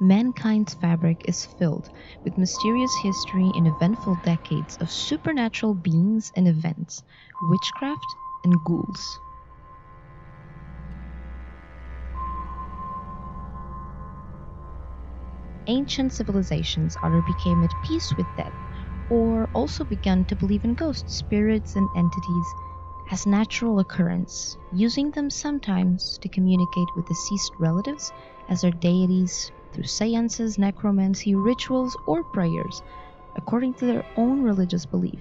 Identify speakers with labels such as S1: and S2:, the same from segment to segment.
S1: Mankind's fabric is filled with mysterious history and eventful decades of supernatural beings and events, witchcraft, and ghouls. Ancient civilizations either became at peace with death or also began to believe in ghosts, spirits, and entities as natural occurrence, using them sometimes to communicate with deceased relatives as their deities through seances, necromancy, rituals, or prayers, according to their own religious belief.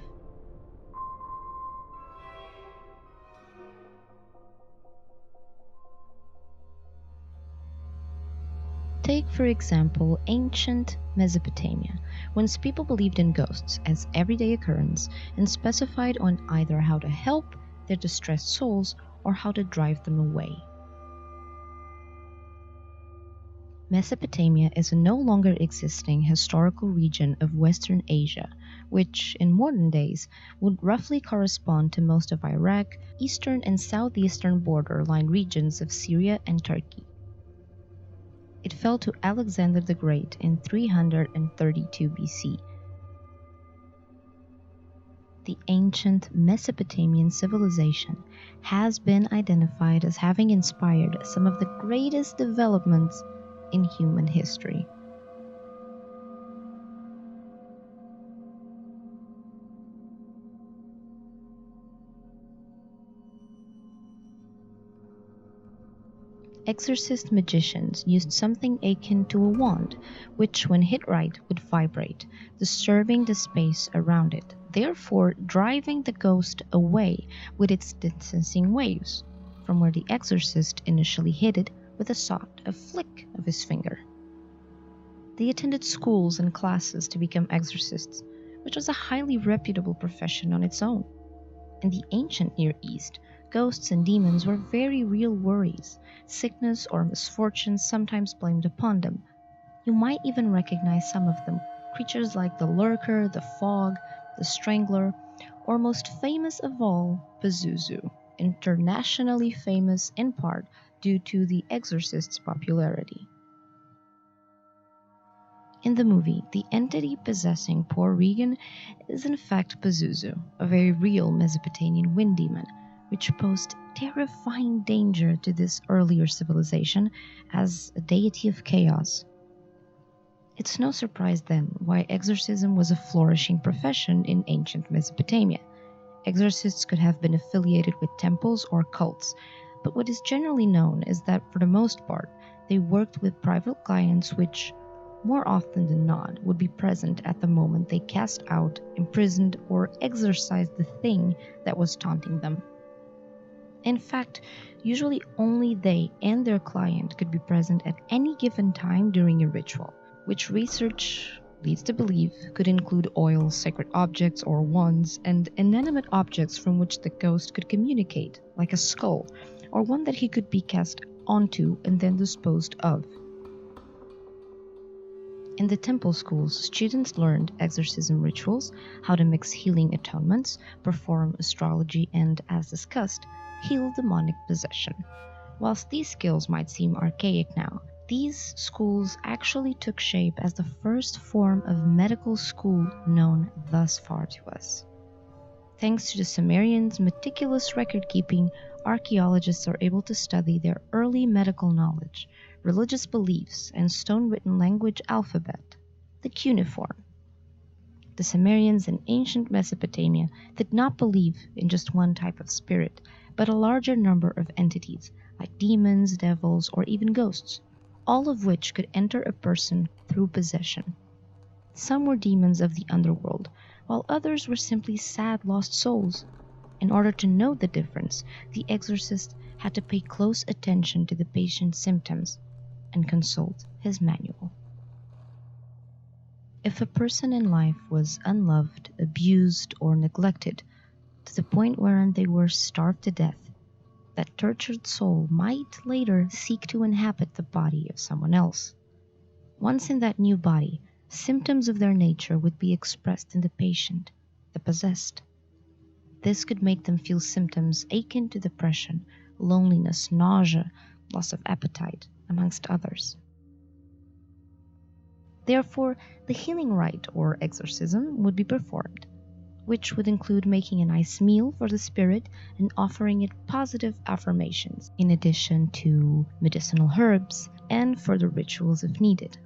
S1: Take, for example, ancient Mesopotamia, whence people believed in ghosts as everyday occurrence and specified on either how to help their distressed souls or how to drive them away. Mesopotamia is a no longer existing historical region of Western Asia, which in modern days would roughly correspond to most of Iraq, eastern and southeastern borderline regions of Syria and Turkey. It fell to Alexander the Great in 332 BC. The ancient Mesopotamian civilization has been identified as having inspired some of the greatest developments in human history. Exorcist magicians used something akin to a wand, which when hit right would vibrate, disturbing the space around it, therefore driving the ghost away with its distancing waves, from where the exorcist initially hit it with a flick of his finger. They attended schools and classes to become exorcists, which was a highly reputable profession on its own. In the ancient Near East, ghosts and demons were very real worries. Sickness or misfortune sometimes blamed upon them. You might even recognize some of them, creatures like the Lurker, the Fog, the Strangler, or most famous of all, Pazuzu, internationally famous in part due to The Exorcist's popularity. In the movie, the entity possessing poor Regan is in fact Pazuzu, a very real Mesopotamian wind demon, which posed terrifying danger to this earlier civilization as a deity of chaos. It's no surprise then why exorcism was a flourishing profession in ancient Mesopotamia. Exorcists could have been affiliated with temples or cults, but what is generally known is that for the most part, they worked with private clients which, more often than not, would be present at the moment they cast out, imprisoned, or exorcised the thing that was taunting them. In fact, usually only they and their client could be present at any given time during a ritual, which research leads to believe could include oil, sacred objects or wands, and inanimate objects from which the ghost could communicate, like a skull, or one that he could be cast onto and then disposed of. In the temple schools, students learned exorcism rituals, how to mix healing atonements, perform astrology, and, as discussed, heal demonic possession. Whilst these skills might seem archaic now, these schools actually took shape as the first form of medical school known thus far to us. Thanks to the Sumerians' meticulous record-keeping, archaeologists are able to study their early medical knowledge, religious beliefs, and stone-written language alphabet, the cuneiform. The Sumerians in ancient Mesopotamia did not believe in just one type of spirit, but a larger number of entities, like demons, devils, or even ghosts, all of which could enter a person through possession. Some were demons of the underworld, while others were simply sad lost souls. In order to know the difference, the exorcist had to pay close attention to the patient's symptoms and consult his manual. If a person in life was unloved, abused, or neglected, to the point wherein they were starved to death, that tortured soul might later seek to inhabit the body of someone else. Once in that new body, symptoms of their nature would be expressed in the patient, the possessed. This could make them feel symptoms akin to depression, loneliness, nausea, loss of appetite, amongst others. Therefore, the healing rite or exorcism would be performed, which would include making a nice meal for the spirit and offering it positive affirmations, in addition to medicinal herbs and further rituals if needed.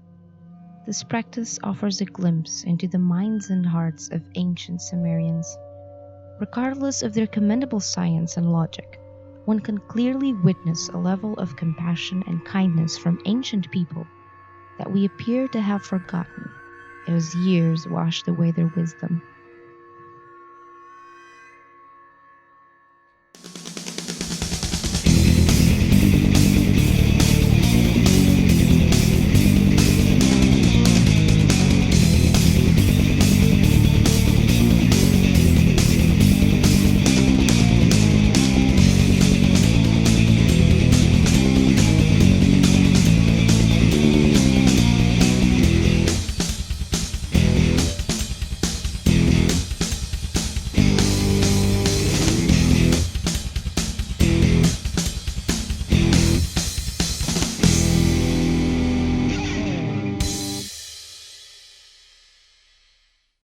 S1: This practice offers a glimpse into the minds and hearts of ancient Sumerians. Regardless of their commendable science and logic, one can clearly witness a level of compassion and kindness from ancient people that we appear to have forgotten as years washed away their wisdom.